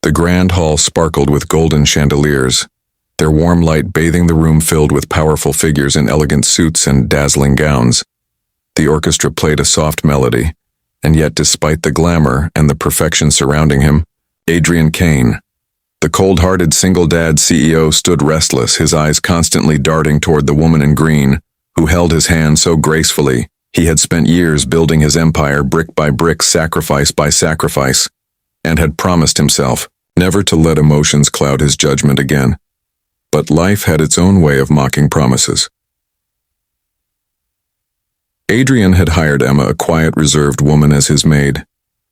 The grand hall sparkled with golden chandeliers, their warm light bathing the room filled with powerful figures in elegant suits and dazzling gowns. The orchestra played a soft melody, and yet despite the glamour and the perfection surrounding him, Adrian Kane, the cold-hearted single-dad CEO, stood restless, his eyes constantly darting toward the woman in green, who held his hand so gracefully. He had spent years building his empire brick by brick, sacrifice by sacrifice, and had promised himself never to let emotions cloud his judgment again. But life had its own way of mocking promises. Adrian had hired Emma, a quiet, reserved woman, as his maid.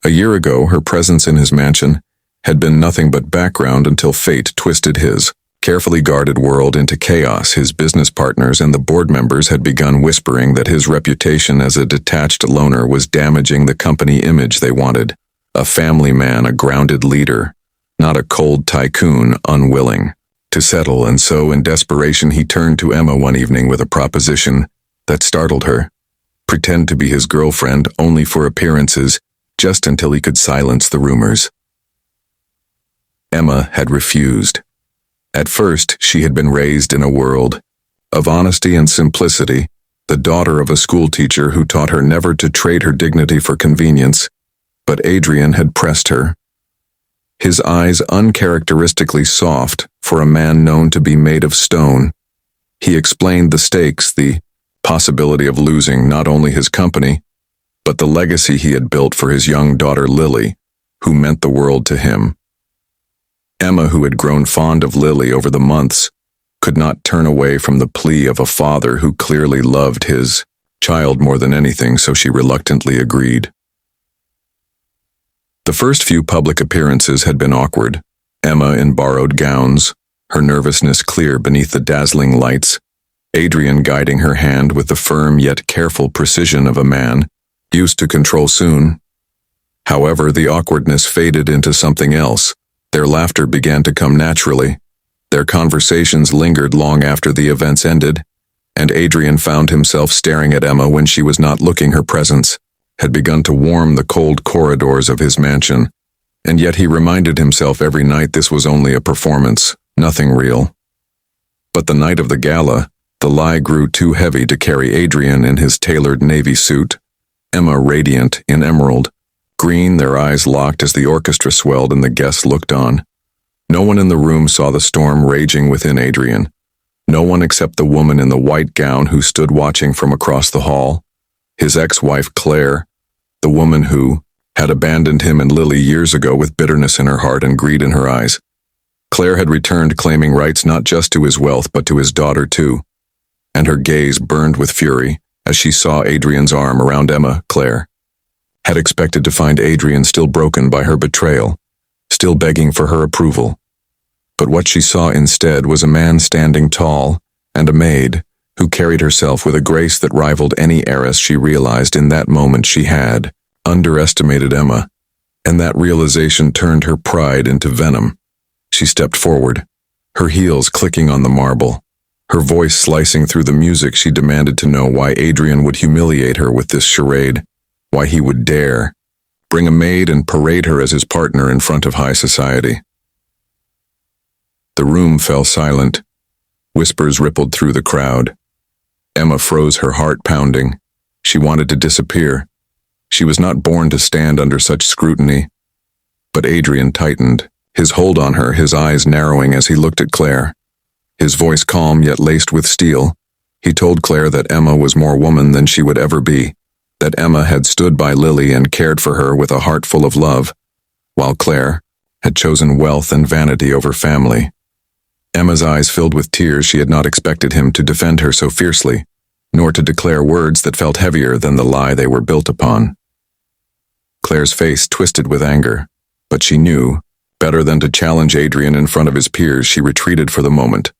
A year ago, her presence in his mansion had been nothing but background until fate twisted his carefully guarded world into chaos. His business partners and the board members had begun whispering that his reputation as a detached loner was damaging the company image they wanted. A family man, a grounded leader, not a cold tycoon unwilling to settle, and so in desperation he turned to Emma one evening with a proposition that startled her. Pretend to be his girlfriend only for appearances, just until he could silence the rumors. Emma had refused. At first, she had been raised in a world of honesty and simplicity, the daughter of a schoolteacher who taught her never to trade her dignity for convenience. But Adrian had pressed her. His eyes uncharacteristically soft for a man known to be made of stone. He explained the stakes, the possibility of losing not only his company, but the legacy he had built for his young daughter Lily, who meant the world to him. Emma, who had grown fond of Lily over the months, could not turn away from the plea of a father who clearly loved his child more than anything, so she reluctantly agreed. The first few public appearances had been awkward. Emma in borrowed gowns, her nervousness clear beneath the dazzling lights, Adrian guiding her hand with the firm yet careful precision of a man used to control soon. However, the awkwardness faded into something else. Their laughter began to come naturally. Their conversations lingered long after the events ended, and Adrian found himself staring at Emma when she was not looking. Her presence had begun to warm the cold corridors of his mansion, and yet he reminded himself every night this was only a performance, nothing real. But the night of the gala, the lie grew too heavy to carry. Adrian in his tailored navy suit, Emma radiant in emerald green, their eyes locked as the orchestra swelled and the guests looked on. No one in the room saw the storm raging within Adrian. No one except the woman in the white gown who stood watching from across the hall, his ex-wife Claire, the woman who had abandoned him and Lily years ago with bitterness in her heart and greed in her eyes. Claire had returned, claiming rights not just to his wealth but to his daughter too, and her gaze burned with fury as she saw Adrian's arm around Emma. Claire had expected to find Adrian still broken by her betrayal, still begging for her approval. But what she saw instead was a man standing tall and a maid who carried herself with a grace that rivaled any heiress. She realized in that moment she had underestimated Emma, and that realization turned her pride into venom. She stepped forward, her heels clicking on the marble, her voice slicing through the music. She demanded to know why Adrian would humiliate her with this charade, why he would dare bring a maid and parade her as his partner in front of high society. The room fell silent. Whispers rippled through the crowd. Emma froze, her heart pounding. She wanted to disappear. She was not born to stand under such scrutiny. But Adrian tightened, his hold on her, his eyes narrowing as he looked at Claire. His voice calm yet laced with steel. He told Claire that Emma was more woman than she would ever be, that Emma had stood by Lily and cared for her with a heart full of love, while Claire had chosen wealth and vanity over family. Emma's eyes filled with tears. She had not expected him to defend her so fiercely, nor to declare words that felt heavier than the lie they were built upon. Claire's face twisted with anger, but she knew, better than to challenge Adrian in front of his peers, she retreated for the moment.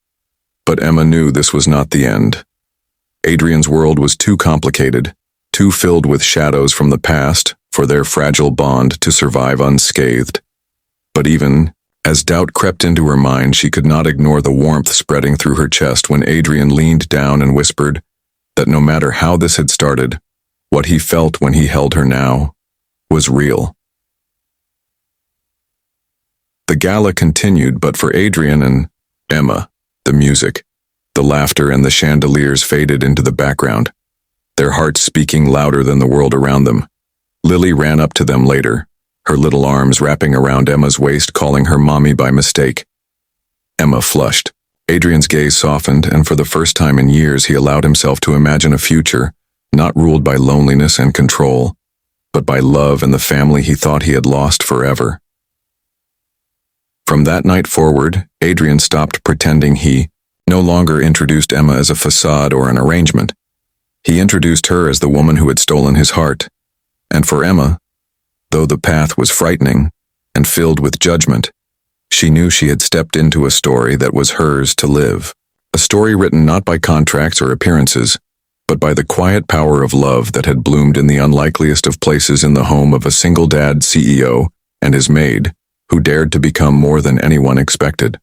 But Emma knew this was not the end. Adrian's world was too complicated, too filled with shadows from the past for their fragile bond to survive unscathed. But even as doubt crept into her mind, she could not ignore the warmth spreading through her chest when Adrian leaned down and whispered that no matter how this had started, what he felt when he held her now was real. The gala continued, but for Adrian and Emma, the music, the laughter, and the chandeliers faded into the background, their hearts speaking louder than the world around them. Lily ran up to them later, her little arms wrapping around Emma's waist, calling her mommy by mistake. Emma flushed. Adrian's gaze softened, and for the first time in years he allowed himself to imagine a future, not ruled by loneliness and control, but by love and the family he thought he had lost forever. From that night forward, Adrian stopped pretending. He no longer introduced Emma as a facade or an arrangement. He introduced her as the woman who had stolen his heart. And for Emma, though the path was frightening and filled with judgment, she knew she had stepped into a story that was hers to live. A story written not by contracts or appearances, but by the quiet power of love that had bloomed in the unlikeliest of places, in the home of a single dad CEO and his maid, who dared to become more than anyone expected.